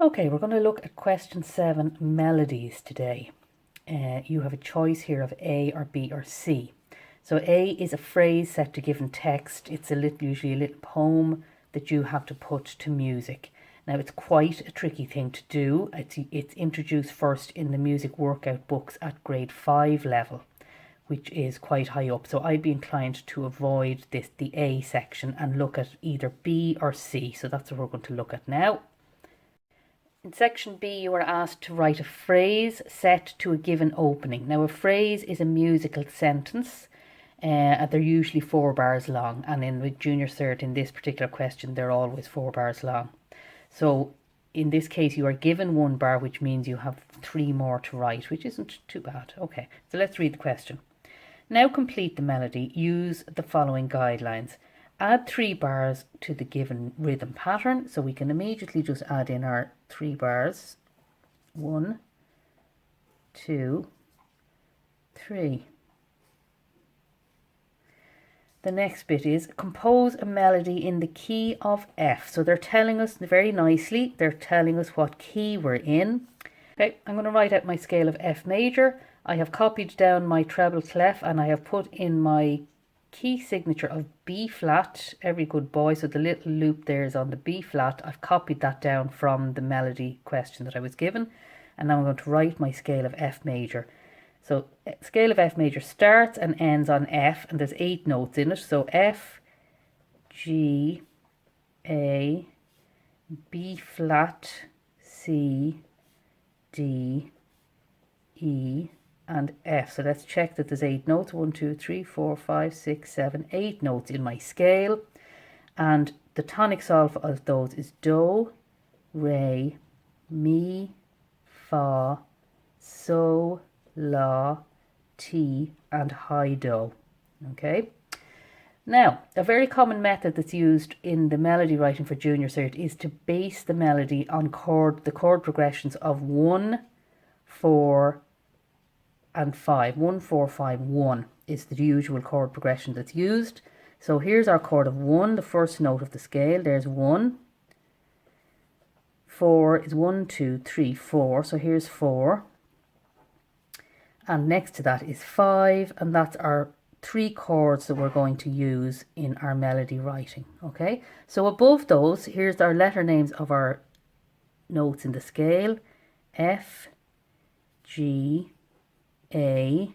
Okay, we're going to look at question 7, melodies today. You have a choice here of A or B or C. So A is a phrase set to given text. It's usually a little poem that you have to put to music. Now it's quite a tricky thing to do. It's introduced first in the music workout books at grade 5 level, which is quite high up. So I'd be inclined to avoid the A section and look at either B or C. So that's what we're going to look at now. In section B, you are asked to write a phrase set to a given opening. Now, a phrase is a musical sentence. They're usually 4 bars long, and in with Junior Cert, in this particular question, they're always 4 bars long. So, in this case, you are given 1 bar, which means you have 3 more to write, which isn't too bad. Okay, so let's read the question. Now complete the melody. Use the following guidelines. Add 3 bars to the given rhythm pattern. So we can immediately just add in our 3 bars. 1, 2, 3. The next bit is compose a melody in the key of F. So they're telling us very nicely, they're telling us what key we're in. Okay, I'm going to write out my scale of F major. I have copied down my treble clef and I have put in my key signature of B flat, every good boy. So the little loop there is on the B flat. I've copied that down from the melody question that I was given. And now I'm going to write my scale of F major. So scale of F major starts and ends on F, and there's 8 notes in it. So F, G, A, B flat, C, D, E, and F. So let's check that there's 8 notes. 1, 2, 3, 4, 5, 6, 7, 8 notes in my scale. And the tonic solve of those is Do, Re, Mi, Fa, So, La, Ti, and High Do. Okay. Now, a very common method that's used in the melody writing for Junior Cert is to base the melody on the chord progressions of 1, 4, and 5. 1, 4, 5, 1 is the usual chord progression that's used. So here's our chord of 1, the first note of the scale. There's 1. 4 is 1, 2, 3, 4. So here's 4. And next to that is 5. And that's our 3 chords that we're going to use in our melody writing. Okay. So above those, here's our letter names of our notes in the scale. F, G, A,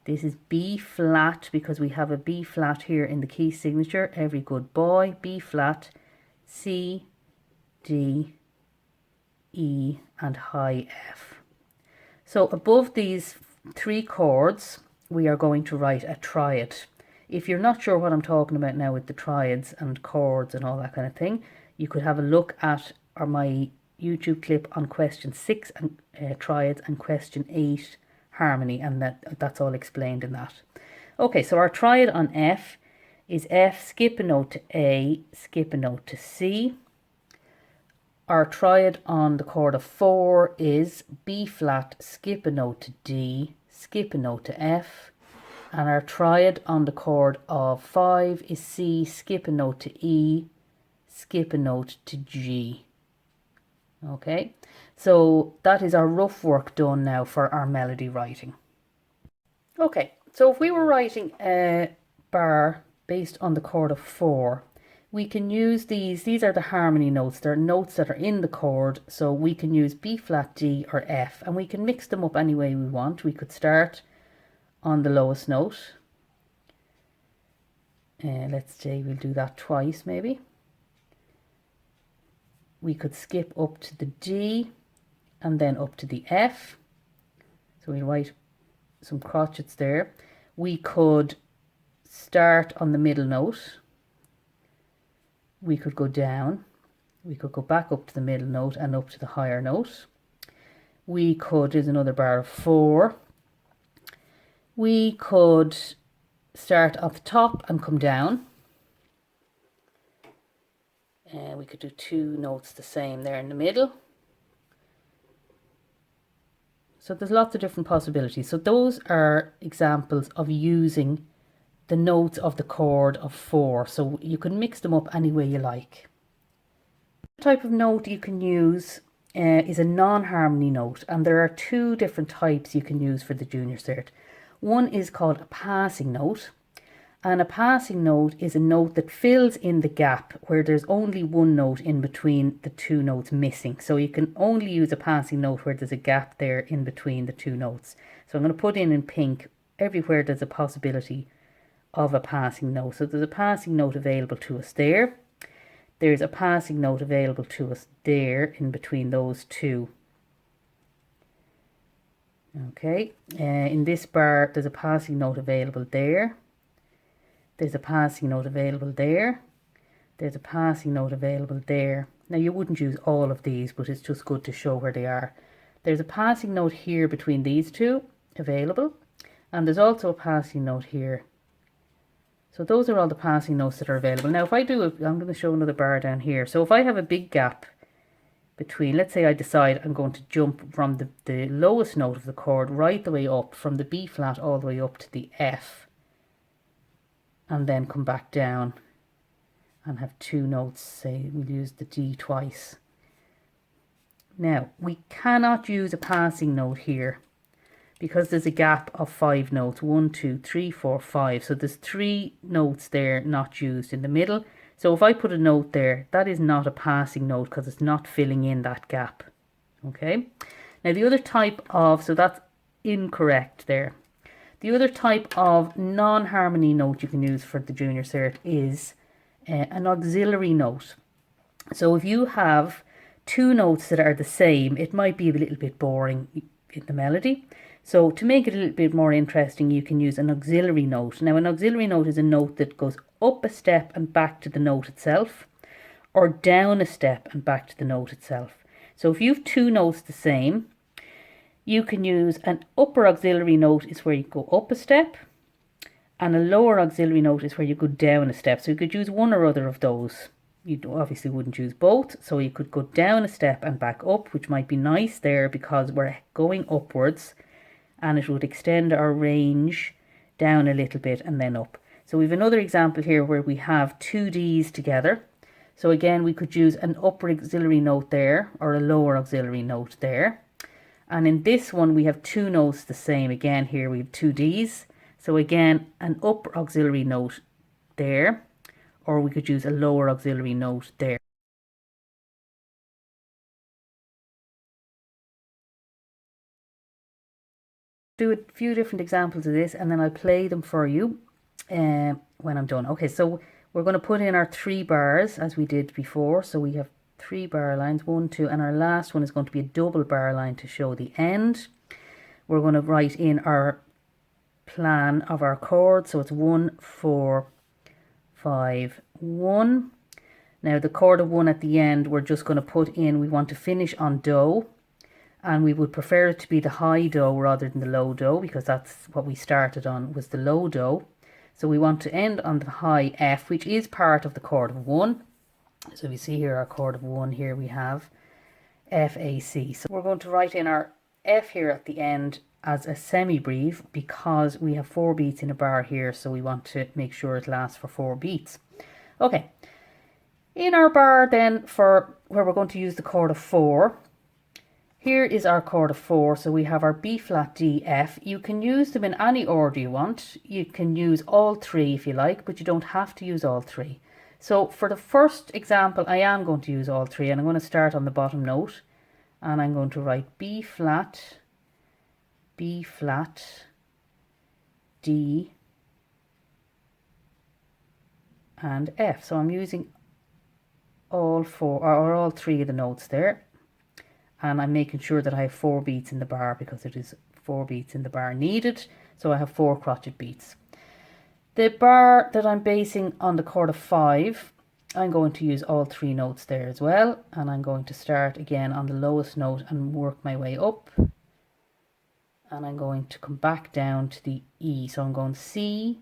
this is B flat because we have a B flat here in the key signature, every good boy, B flat, C, D, E, and high F. So above these 3 chords, we are going to write a triad. If you're not sure what I'm talking about now with the triads and chords and all that kind of thing, you could have a look at my YouTube clip on question 6 and triads and question 8 harmony, and that's all explained in that. Okay, so our triad on F is F, skip a note to A, skip a note to C. Our triad on the chord of 4 is B flat, skip a note to D, skip a note to F. And our triad on the chord of 5 is C, skip a note to E, skip a note to G. Okay, so that is our rough work done now for our melody writing. Okay, so if we were writing a bar based on the chord of 4, we can use these are the harmony notes. They're notes that are in the chord, so we can use B flat, D, or F, and we can mix them up any way we want. We could start on the lowest note. Let's say we'll do that twice maybe. We could skip up to the D and then up to the F. So we'll write some crotchets there. We could start on the middle note. We could go down. We could go back up to the middle note and up to the higher note. We could, there's another bar of 4. We could start at the top and come down. We could do 2 notes the same there in the middle. So there's lots of different possibilities. So those are examples of using the notes of the chord of 4. So you can mix them up any way you like. The type of note you can use is a non-harmony note, and there are two different types you can use for the junior cert. One is called a passing note, and a passing note is a note that fills in the gap where there's only one note in between the two notes missing. So you can only use a passing note where there's a gap there in between the two notes. So I'm going to put in pink everywhere there's a possibility of a passing note. So there's a passing note available to us there. There's a passing note available to us there in between those two. Okay, in this bar there's a passing note available there. There's a passing note available there. There's a passing note available there. Now you wouldn't use all of these, but it's just good to show where they are. There's a passing note here between these two available, and there's also a passing note here. So those are all the passing notes that are available. Now if I do, I'm going to show another bar down here. So if I have a big gap between, let's say I decide I'm going to jump from the lowest note of the chord right the way up, from the B flat all the way up to the F, and then come back down and have two notes, say we'll use the D twice. Now we cannot use a passing note here because there's a gap of 5 notes, 1, 2, 3, 4, 5. So there's 3 notes there not used in the middle. So if I put a note there, that is not a passing note because it's not filling in that gap. Okay. Now the other type of, so that's incorrect there. The other type of non-harmony note you can use for the junior cert is an auxiliary note. So if you have 2 notes that are the same, it might be a little bit boring in the melody. So to make it a little bit more interesting, you can use an auxiliary note. Now an auxiliary note is a note that goes up a step and back to the note itself, or down a step and back to the note itself. So if you have 2 notes the same, you can use an upper auxiliary note is where you go up a step, and a lower auxiliary note is where you go down a step. So you could use one or other of those. You obviously wouldn't use both, so you could go down a step and back up, which might be nice there because we're going upwards, and it would extend our range down a little bit and then up. So we have another example here where we have 2 Ds together. So again, we could use an upper auxiliary note there or a lower auxiliary note there. And in this one, we have 2 notes the same. Again, here we have 2 Ds. So again, an upper auxiliary note there, or we could use a lower auxiliary note there. Do a few different examples of this and then I'll play them for you when I'm done. Okay, so we're going to put in our 3 bars as we did before. So we have 3 bar lines, 1, 2, and our last one is going to be a double bar line to show the end. We're going to write in our plan of our chord. So it's 1, 4, 5, 1. Now the chord of 1 at the end, we're just going to put in, we want to finish on Do. And we would prefer it to be the high Do rather than the low Do, because that's what we started on, was the low Do. So we want to end on the high F, which is part of the chord of 1. So we see here our chord of 1, here we have F, A, C. So we're going to write in our F here at the end as a semi-breve because we have 4 beats in a bar here, so we want to make sure it lasts for 4 beats. Okay, in our bar then for where we're going to use the chord of 4, here is our chord of 4, so we have our B flat, D, F. You can use them in any order you want. You can use all 3 if you like, but you don't have to use all 3. So for the first example, I am going to use all 3, and I'm going to start on the bottom note, and I'm going to write B flat, D, and F. So I'm using all 4 or all 3 of the notes there. And I'm making sure that I have 4 beats in the bar because it is 4 beats in the bar needed. So I have 4 crotchet beats. The bar that I'm basing on the chord of 5, I'm going to use all 3 notes there as well. And I'm going to start again on the lowest note and work my way up. And I'm going to come back down to the E. So I'm going C,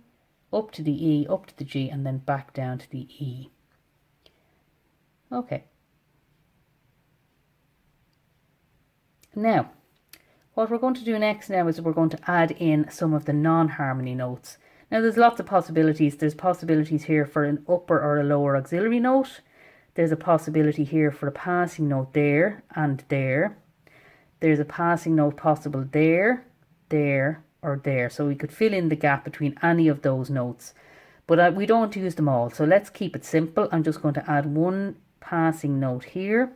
up to the E, up to the G, and then back down to the E. Okay. Now, what we're going to do next now is we're going to add in some of the non-harmony notes. Now there's lots of possibilities. There's possibilities here for an upper or a lower auxiliary note. There's a possibility here for a passing note there and there. There's a passing note possible there, there, or there. So we could fill in the gap between any of those notes. But we don't want to use them all. So let's keep it simple. I'm just going to add one passing note here.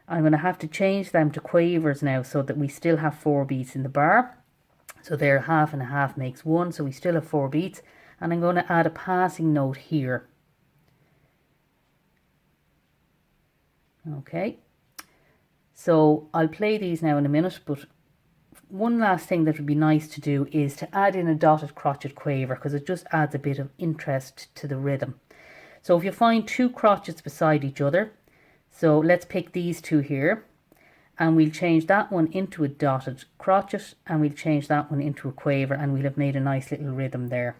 I'm going to have to change them to quavers now so that we still have 4 beats in the bar. So there, half and a half makes 1. So we still have 4 beats. And I'm going to add a passing note here. Okay. So I'll play these now in a minute, but one last thing that would be nice to do is to add in a dotted crotchet quaver, because it just adds a bit of interest to the rhythm. So if you find 2 crotchets beside each other, so let's pick these 2 here, and we'll change that one into a dotted crotchet, and we'll change that one into a quaver, and we'll have made a nice little rhythm there.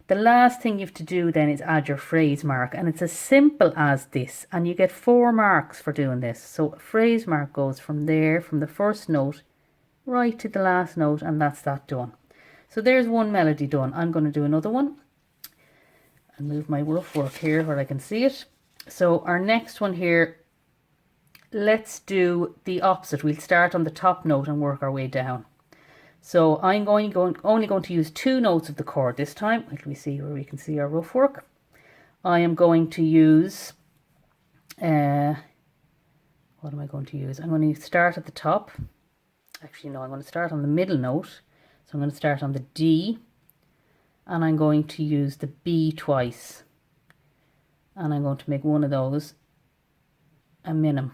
The last thing you have to do then is add your phrase mark, and it's as simple as this, and you get 4 marks for doing this. So a phrase mark goes from there, from the first note right to the last note, and that's that done. So there's one melody done. I'm going to do another one and move my rough work here where I can see it. So our next one here, let's do the opposite. We'll start on the top note and work our way down. So I'm only going to use 2 notes of the chord this time. Let me see where we can see our rough work. I am going to use, what am I going to use? I'm going to start at the top. Actually, no, I'm going to start on the middle note. So I'm going to start on the D, and I'm going to use the B twice. And I'm going to make one of those a minim.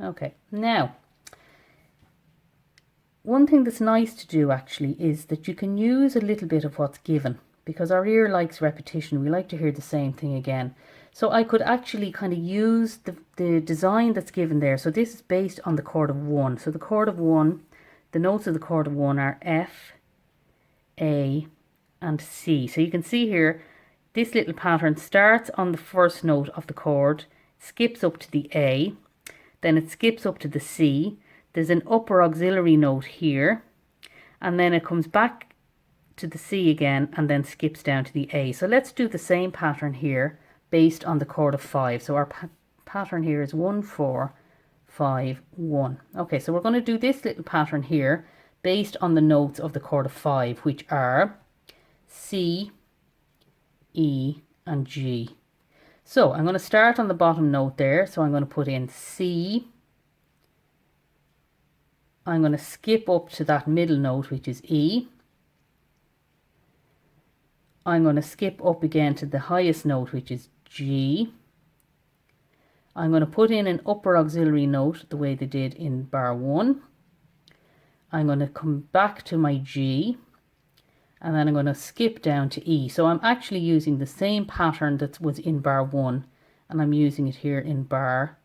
Okay, now, one thing that's nice to do actually is that you can use a little bit of what's given, because our ear likes repetition. We like to hear the same thing again. So I could actually kind of use the design that's given there. So this is based on the chord of 1. So the chord of 1, the notes of the chord of 1 are F, A, and C. So you can see here, this little pattern starts on the first note of the chord, skips up to the A, then it skips up to the C. There's an upper auxiliary note here, and then it comes back to the C again and then skips down to the A. So let's do the same pattern here based on the chord of 5. So our pattern here is 1, 4, 5, 1. Okay, so we're going to do this little pattern here based on the notes of the chord of 5, which are C, E, and G. So I'm going to start on the bottom note there. So I'm going to put in C. I'm going to skip up to that middle note, which is E. I'm going to skip up again to the highest note, which is G. I'm going to put in an upper auxiliary note the way they did in bar 1. I'm going to come back to my G, and then I'm going to skip down to E. So I'm actually using the same pattern that was in bar 1, and I'm using it here in bar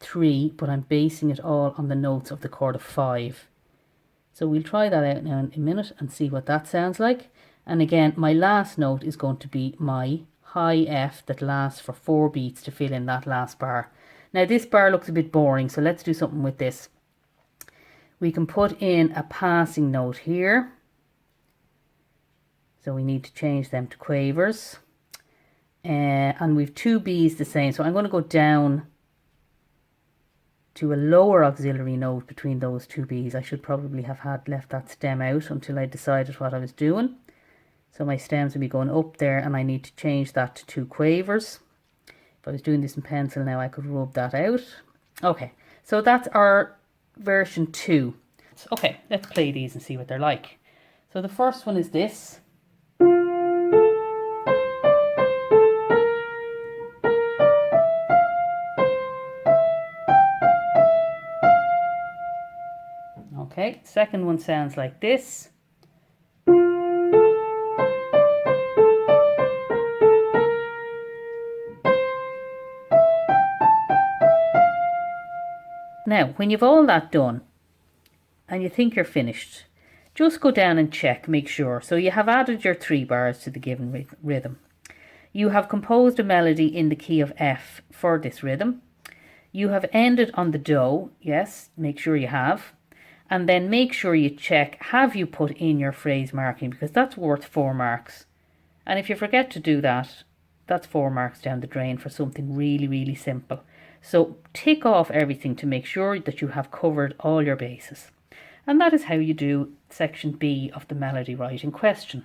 3, but I'm basing it all on the notes of the chord of 5. So we'll try that out now in a minute and see what that sounds like. And again, my last note is going to be my high F that lasts for 4 beats to fill in that last bar. Now this bar looks a bit boring, so let's do something with this. We can put in a passing note here. So we need to change them to quavers. And we've 2 B's the same. So I'm going to go down to a lower auxiliary note between those 2 B's. I should probably have left that stem out until I decided what I was doing. So my stems will be going up there, and I need to change that to 2 quavers. If I was doing this in pencil now, I could rub that out. Okay, so that's our version 2. Okay, let's play these and see what they're like. So the first one is this. Okay, second one sounds like this. Now, when you've all that done and you think you're finished, just go down and check, make sure. So you have added your 3 bars to the given rhythm. You have composed a melody in the key of F for this rhythm. You have ended on the Do, yes, make sure you have. And then make sure you check, have you put in your phrase marking, because that's worth 4 marks. And if you forget to do that, that's 4 marks down the drain for something really, really simple. So tick off everything to make sure that you have covered all your bases. And that is how you do section B of the melody writing question.